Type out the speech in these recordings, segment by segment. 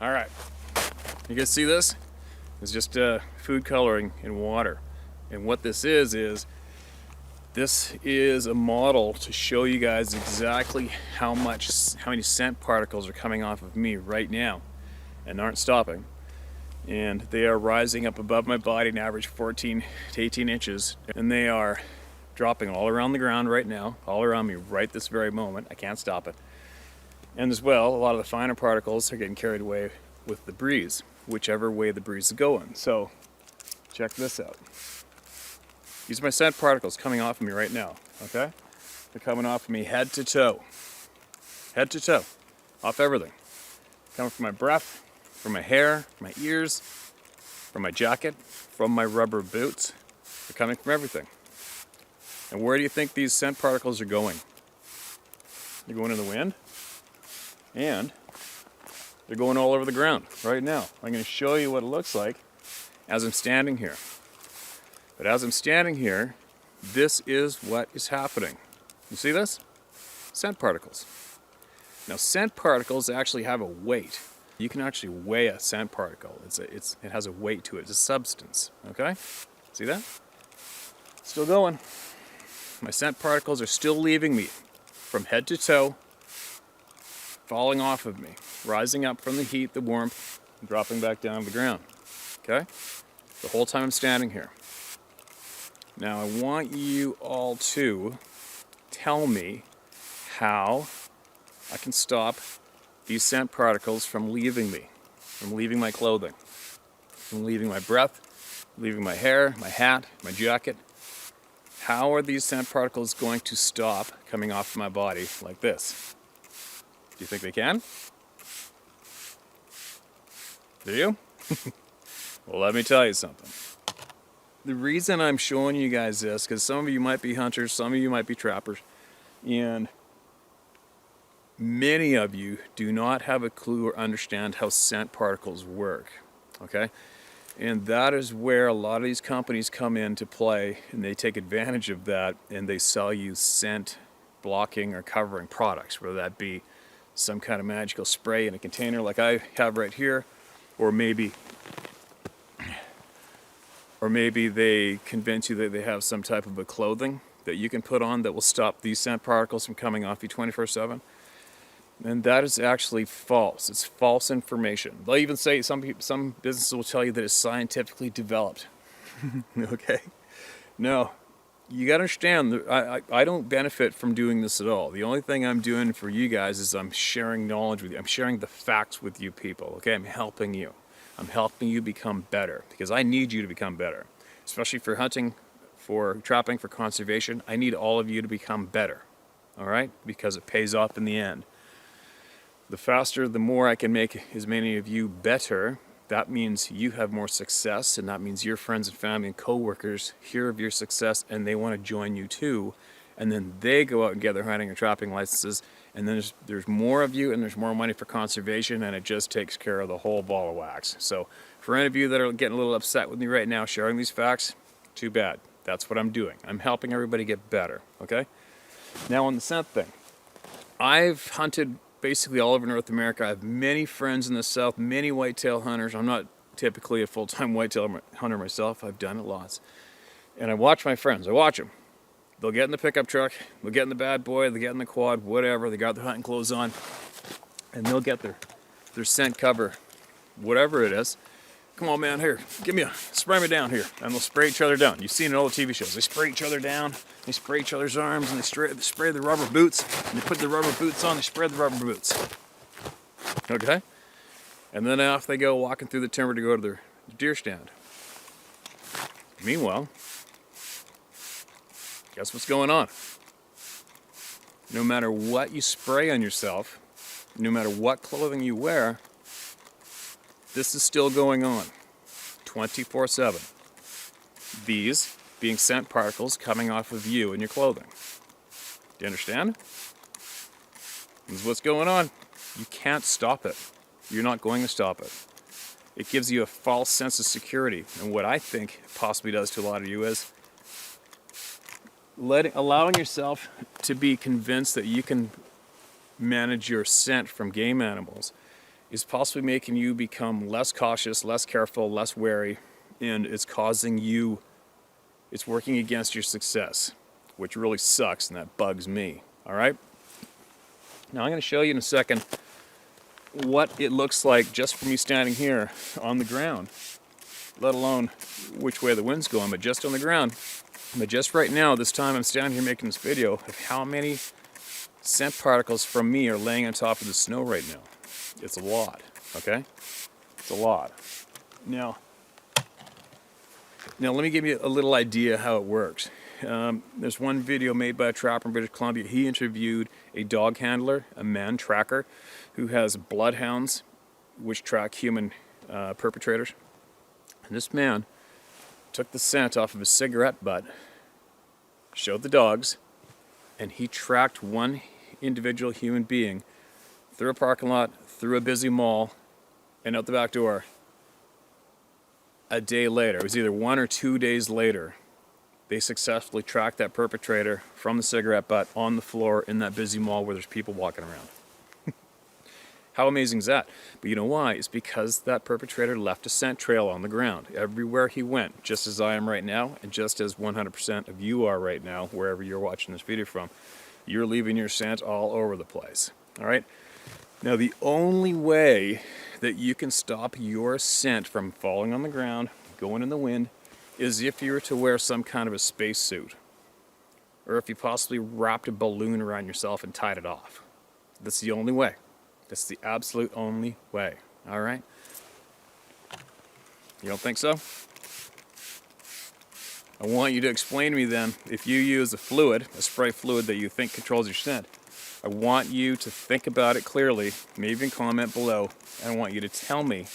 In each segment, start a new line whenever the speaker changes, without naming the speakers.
All right, you guys see this? It's just food coloring in water. And what this is this is a model to show you guys exactly how many scent particles are coming off of me right now and aren't stopping. And they are rising up above my body an average 14 to 18 inches. And they are dropping all around the ground right now, all around me right this very moment. I can't stop it. And as well, a lot of the finer particles are getting carried away with the breeze, whichever way the breeze is going. So check this out. These are my scent particles coming off of me right now, okay? They're coming off of me head to toe, off everything. Coming from my breath, from my hair, from my ears, from my jacket, from my rubber boots. They're coming from everything. And where do you think these scent particles are going? They're going in the wind, and they're going all over the ground right now. I'm going to show you what it looks like as I'm standing here. But as I'm standing here, this is what is happening. You see this? Scent particles. Now, scent particles actually have a weight. You can actually weigh a scent particle. It has a weight to it. It's a substance. Okay? See that? Still going. My scent particles are still leaving me from head to toe, falling off of me, rising up from the heat, the warmth, and dropping back down to the ground. Okay? The whole time I'm standing here. Now I want you all to tell me how I can stop these scent particles from leaving me, from leaving my clothing, from leaving my breath, leaving my hair, my hat, my jacket. How are these scent particles going to stop coming off my body like this? Do you think they can? Do you? Well, let me tell you something. The reason I'm showing you guys this, because some of you might be hunters, some of you might be trappers, and many of you do not have a clue or understand how scent particles work, okay? And that is where a lot of these companies come into play, and they take advantage of that, and they sell you scent blocking or covering products, whether that be some kind of magical spray in a container like I have right here, or maybe they convince you that they have some type of a clothing that you can put on that will stop these scent particles from coming off you 24/7. And that is actually false. It's false information. They'll even say, some businesses will tell you that it's scientifically developed. Okay? No. You got to understand, I don't benefit from doing this at all. The only thing I'm doing for you guys is I'm sharing knowledge with you. I'm sharing the facts with you people. Okay? I'm helping you. I'm helping you become better, because I need you to become better. Especially for hunting, for trapping, for conservation. I need all of you to become better. All right? Because it pays off in the end. The faster, the more I can make as many of you better, that means you have more success, and that means your friends and family and co-workers hear of your success and they want to join you too. And then they go out and get their hunting and trapping licenses, and then there's more of you and there's more money for conservation, and it just takes care of the whole ball of wax. So for any of you that are getting a little upset with me right now sharing these facts, too bad. That's what I'm doing. I'm helping everybody get better, okay? Now on the scent thing. I've hunted basically all over North America. I have many friends in the South, many whitetail hunters. I'm not typically a full-time whitetail hunter myself. I've done it lots. And I watch my friends. I watch them. They'll get in the pickup truck, they'll get in the bad boy, they'll get in the quad, whatever, they got their hunting clothes on, and they'll get their scent cover, whatever it is. Come on, man, here, spray me down here. And they'll spray each other down. You've seen it in all the TV shows. They spray each other down, they spray each other's arms, and they spray the rubber boots, and they put the rubber boots on, they spray the rubber boots. Okay? And then off they go walking through the timber to go to their deer stand. Meanwhile, guess what's going on? No matter what you spray on yourself, no matter what clothing you wear, this is still going on 24/7. These being scent particles coming off of you and your clothing. Do you understand? This is what's going on. You can't stop it. You're not going to stop it. It gives you a false sense of security. And what I think it possibly does to a lot of you is allowing yourself to be convinced that you can manage your scent from game animals is possibly making you become less cautious, less careful, less wary, and it's causing you, it's working against your success, which really sucks, and that bugs me. All right? Now I'm going to show you in a second what it looks like just from me standing here on the ground, let alone which way the wind's going, but just on the ground. But just right now, this time I'm standing here making this video of how many scent particles from me are laying on top of the snow right now. It's a lot, okay? It's a lot. Now let me give you a little idea how it works. There's one video made by a trapper in British Columbia. He interviewed a dog handler, a man tracker, who has bloodhounds which track human perpetrators. And this man took the scent off of his cigarette butt, showed the dogs, and he tracked one individual human being through a parking lot, through a busy mall, and out the back door. A day later, it was either 1 or 2 days later, they successfully tracked that perpetrator from the cigarette butt on the floor in that busy mall where there's people walking around. How amazing is that? But you know why? It's because that perpetrator left a scent trail on the ground everywhere he went, just as I am right now, and just as 100% of you are right now, wherever you're watching this video from. You're leaving your scent all over the place. All right? Now, the only way that you can stop your scent from falling on the ground, going in the wind, is if you were to wear some kind of a spacesuit, or if you possibly wrapped a balloon around yourself and tied it off. That's the only way. That's the absolute only way. All right? You don't think so? I want you to explain to me then, if you use a fluid, a spray fluid that you think controls your scent, I want you to think about it clearly, maybe even comment below, and I want you to tell me,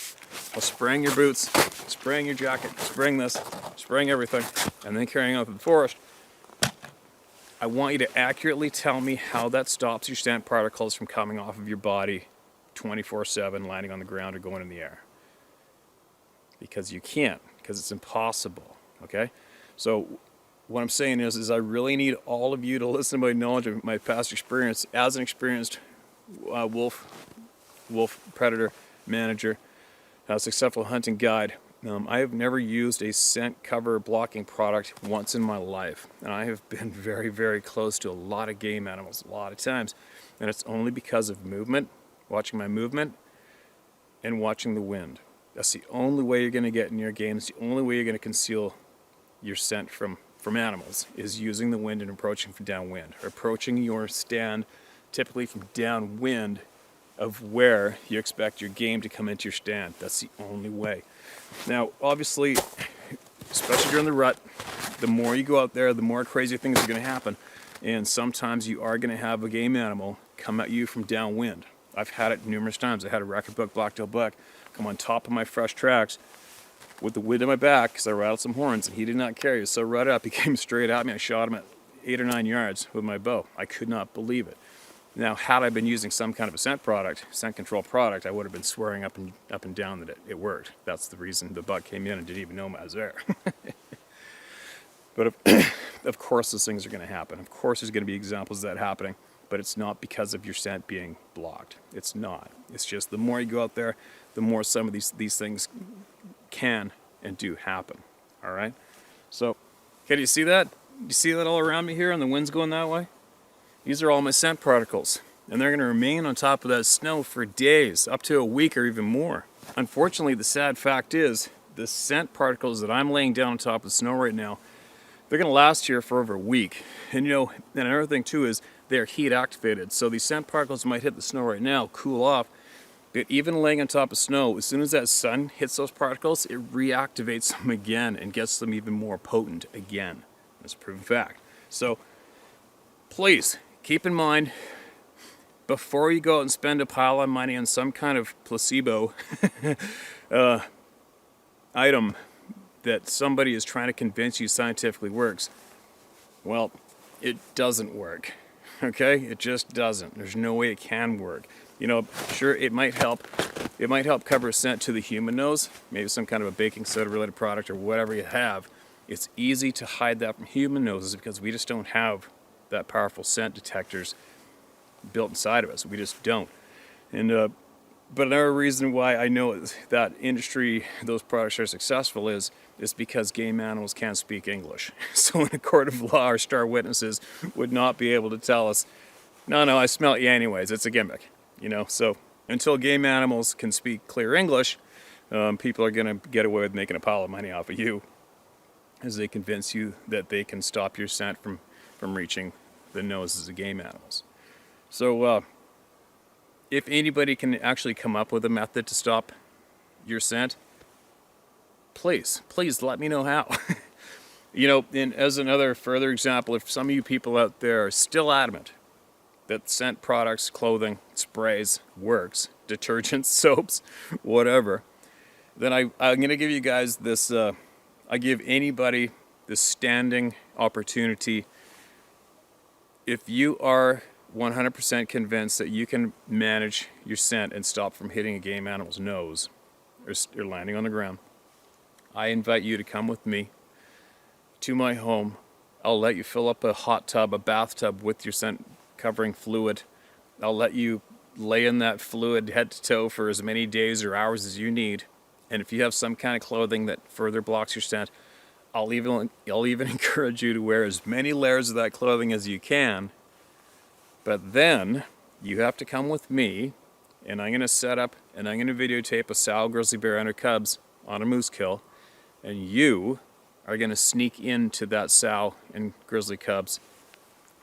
while spraying your boots, spraying your jacket, spraying this, spraying everything, and then carrying out to the forest, I want you to accurately tell me how that stops your scent particles from coming off of your body 24/7, landing on the ground or going in the air. Because you can't, because it's impossible, okay? So what I'm saying is I really need all of you to listen to my knowledge of my past experience as an experienced wolf predator manager, successful hunting guide. I have never used a scent cover blocking product once in my life, and I have been very, very close to a lot of game animals a lot of times, and it's only because of movement, watching my movement, and watching the wind. That's the only way you're going to get near game. It's the only way you're going to conceal your scent from animals, is using the wind and approaching from downwind, or approaching your stand typically from downwind of where you expect your game to come into your stand. That's the only way. Now, obviously, especially during the rut, the more you go out there, the more crazy things are going to happen. And sometimes you are going to have a game animal come at you from downwind. I've had it numerous times. I had a record buck, black-tailed buck, come on top of my fresh tracks with the wind in my back because I rattled some horns, and he did not care. He was so right up, he came straight at me. I shot him at 8 or 9 yards with my bow. I could not believe it. Now, had I been using some kind of a scent product, scent control product, I would have been swearing up and down that it worked. That's the reason the buck came in and didn't even know I was there. But of course those things are going to happen. Of course there's going to be examples of that happening, but it's not because of your scent being blocked. It's not. It's just the more you go out there, the more some of these things can and do happen. All right? So, okay, do you see that? Do you see that all around me here and the wind's going that way? These are all my scent particles, and they're going to remain on top of that snow for days, up to a week or even more. Unfortunately, the sad fact is, the scent particles that I'm laying down on top of the snow right now, they're going to last here for over a week. And you know, and another thing too is they're heat activated. So these scent particles might hit the snow right now, cool off, but even laying on top of snow, as soon as that sun hits those particles, it reactivates them again and gets them even more potent again. That's a proven fact. So please keep in mind, before you go out and spend a pile of money on some kind of placebo item that somebody is trying to convince you scientifically works, well, it doesn't work. Okay? It just doesn't. There's no way it can work. You know, sure, it might help. It might help cover a scent to the human nose, maybe some kind of a baking soda related product or whatever you have. It's easy to hide that from human noses because we just don't have that powerful scent detectors built inside of us. We just don't. And But another reason why I know that industry, those products are successful is because game animals can't speak English. So in a court of law, our star witnesses would not be able to tell us, no, I smell you anyways, it's a gimmick. So until game animals can speak clear English, people are going to get away with making a pile of money off of you as they convince you that they can stop your scent from reaching the noses of game animals. So if anybody can actually come up with a method to stop your scent, please let me know how. And as another further example, if some of you people out there are still adamant that scent products, clothing, sprays, works, detergents, soaps, whatever, then I'm going to give you guys this, I give anybody this standing opportunity. If you are 100% convinced that you can manage your scent and stop from hitting a game animal's nose or landing on the ground, I invite you to come with me to my home. I'll let you fill up a hot tub, a bathtub with your scent covering fluid. I'll let you lay in that fluid head to toe for as many days or hours as you need. And if you have some kind of clothing that further blocks your scent, I'll even encourage you to wear as many layers of that clothing as you can. But then you have to come with me, and I'm going to set up and I'm going to videotape a sow, grizzly bear, and her cubs on a moose kill, and you are going to sneak into that sow and grizzly cubs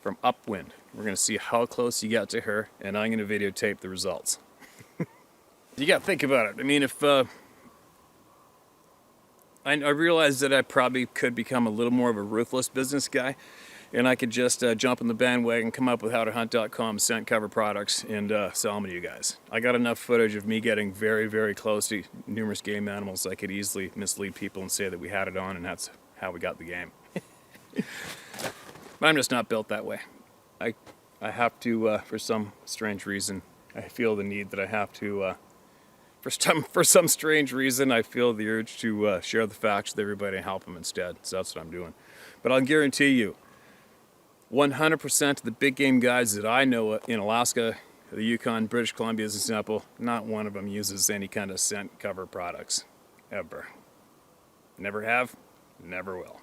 from upwind. We're going to see how close you get to her, and I'm going to videotape the results. You got to think about it. I mean, if I realize that I probably could become a little more of a ruthless business guy, and I could just jump in the bandwagon, come up with howtohunt.com scent cover products, and sell them to you guys. I got enough footage of me getting very, very close to numerous game animals. I could easily mislead people and say that we had it on, and that's how we got the game. But I'm just not built that way. I have to, for some strange reason, I feel the need that I have to, for some strange reason, I feel the urge to share the facts with everybody and help them instead. So that's what I'm doing. But I'll guarantee you, 100% of the big game guys that I know in Alaska, the Yukon, British Columbia as an example, not one of them uses any kind of scent cover products, ever. Never have, never will.